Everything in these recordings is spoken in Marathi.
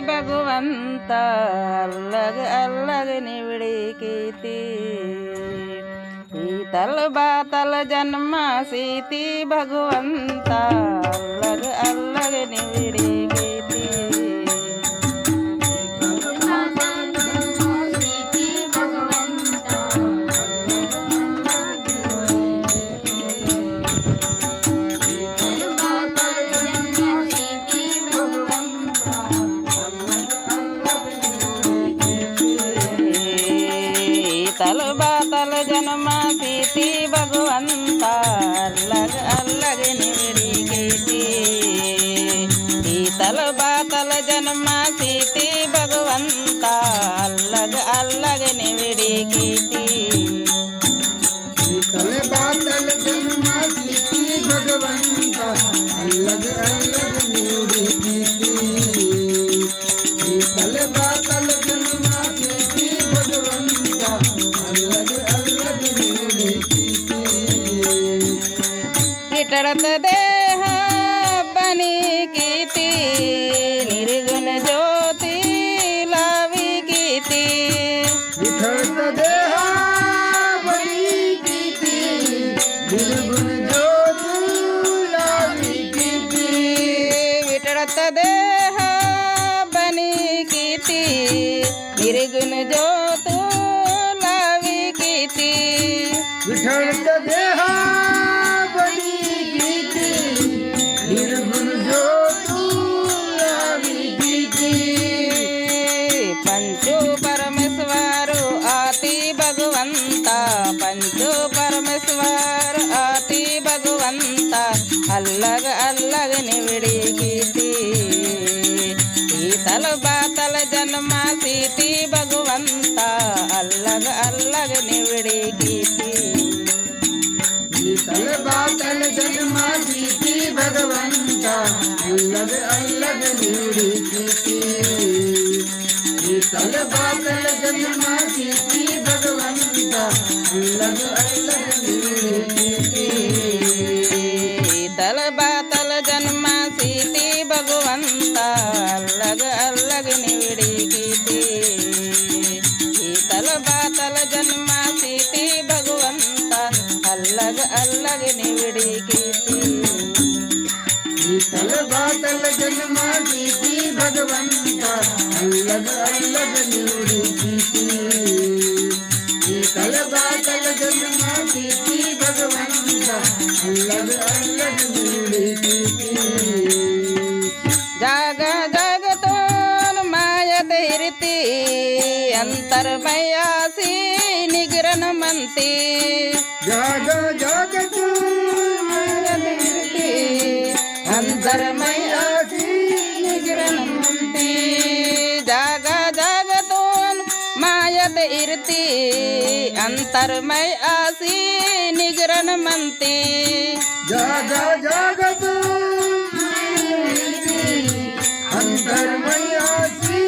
भगवंता अलग अलग निवड़ी कीती तल बातल जन्मा सीती भगवंता अलग अलग निवड़ी कीती तल बातल जन्मा सीती भगवंता अलग अलग निवड़ी कीती तल बातल जन्मा सीती भगवंता अलग अलग निवड़ी कीती तल बातल जन्मा सीती भगवंता अलग अलग निवड़ी कीती तल बातल जन्मा सीती भगवंता अलग अलग निवड़ी कीती किटड़त देह बनी कीती निर्गुण ज्योति लावी कीती विठत देहा बनी कीती निर्गुण ज्योति लावी कीती विटड़त देह बनी कीती निर्गुण ज्योत लावी कीती विठत देहा बनी कीती निर्गुण ज्योति लावी कीती पंचो परमेश्वर आति भगवंता पंचो परमेश्वर आति भगवंता अलग अलग निवड़ी कीती तल बातल जन्मा सीती भगवंता अलग अलग निवड़ी कीती तल बातल जन्मा सीती भगवंता अलग अलग निवड़ी कीती तल बातल जन्मा सीती भगवंता अलग अलग निवड़ी कीती तल बातल जन्मा सीती भगवंता अलग अलग निवड़ी कीती तल बातल जन्मा सीती भगवंता अलग अलग निवड़ी कीती तल बातल जन्मा सीती भगवंता अलग अलग निवड़ी कीती तल बातल जन्मा सीती भगवंता अलग अलग निवड़ी कीती जाग जगतोन माय धैर्ती अंतर्मयासी निगरन मंती जाग जगत अंतर्मयासी निगरन मंती जाग जगतोन मायत इरती अंतर्मयासी निगरन मंती जाग जगत अंतर्मयासी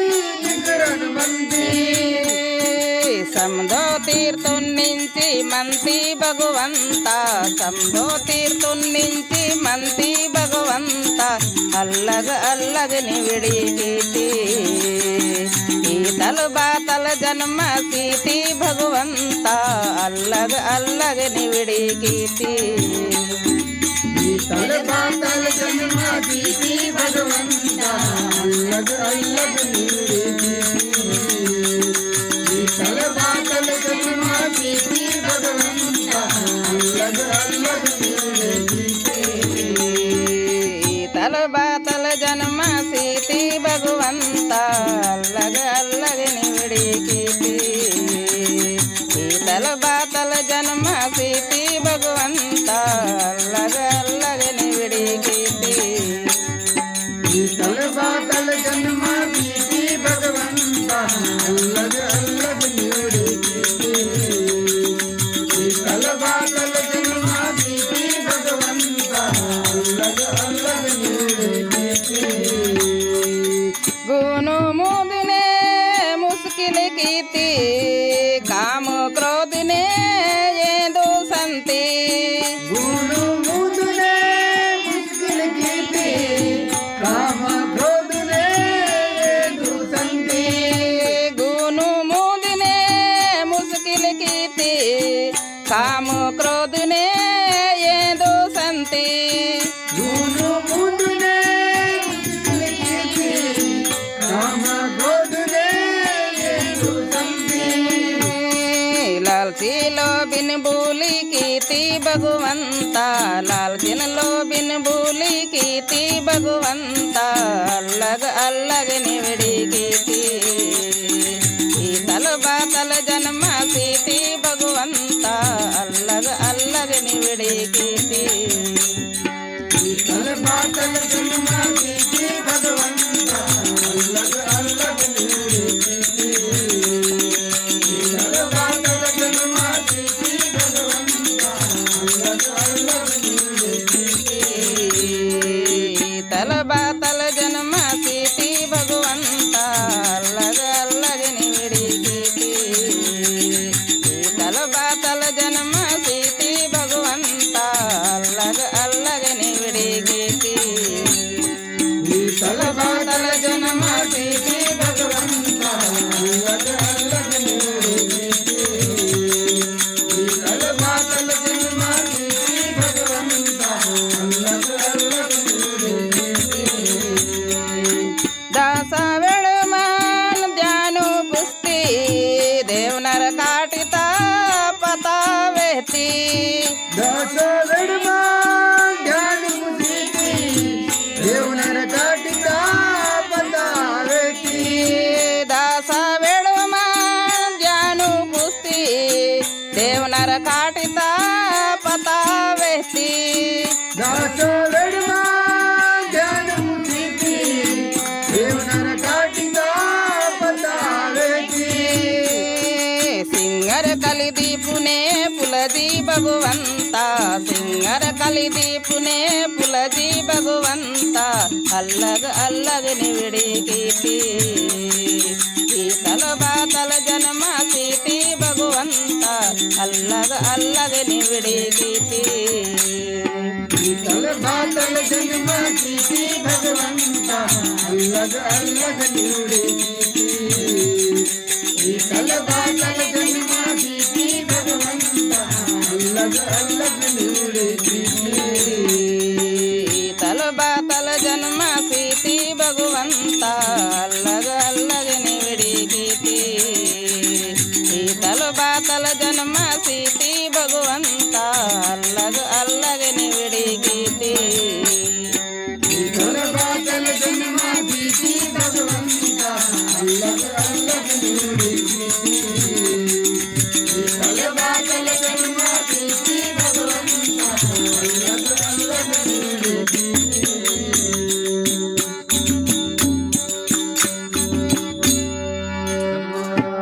निगरन मंती समधो తీర్తున్నించి మంతి భగవంత సంభో తీర్తున్నించి మంతి భగవంత అల్లగ అల్లగ నివిడి కీర్తి ఈతల బాతల జన్మ సీతి భగవంత అల్లగ అల్లగ నివిడి కీర్తి तल बातल जन्मा सीती भगवंता अलग अलग निवड़ी कीती तल बातल जन्मा सीती भगवंता अलग अलग निवड़ी कीती तल बातल जन्म सीति भगवंत अलग अलग निवड़ी कीती तल बातल जन्म सीति भगवंत अलग अलग निवड़ी कीती तल बातल जन्मा सीती भगवंता अलग अलग निवड़ी कीती तल बातल जन्मा सीती भगवंता अलग अलग निवड़ी कीती गुनु मुदने मुश्किल कीती काम क्रोध ने ये दो संती गुण मुदने मुश्किल कीती काम क्रोध ने कीर्ती भगवंता लाल दिन लो बिन भूली कीर्ति भगवंता अलग अलग निवड़ी कीर्ति तल बातल जन्म सीति भगवंता अलग अलग निवड़ी कीर्ति तल बातल जन्म सीति भगवंता अलग अलग निवड़ी कीर्ति तल बातल जन्म सीति भगवंता अलग अलग निवड़ी कीर्ति तल बातल जन्म सीति भगवंता अलग अलग निवड़ी कीर्ति तल बातल जन्म सीति भगवंता अलग अलग निवड़ी कीर्ति तल बातल जन्म सीति भगवंता अलग अलग निवड़ी कीर्ति तल बातल जन्म सीति भगवंता अलग अलग निवड़ी कीर्ति दासा वेळ मान ध्यानु पुस्ती देवनर काटिता पतावेती दास वेडमा ध्यान मुसीती देवनर काटिता पतावेती दासा वेळ मान ध्यानु पुस्ती देवनर काटिता पतावेती दास वेडमा ध्यान मुसीती देवनर काटिता पतावेती सिंगर कलिदी पुणे पुलजी भगवंता सिंगर कलिदी पुणे पुलजी भगवंता अलग अलग निवड़ी कीर्ति तल बातल जन्म सीति भगवंता अलग अलग निवड़ी कीर्ति तल बातल जन्म सीति भगवंता अलग अलग निवड़ी कीर्ति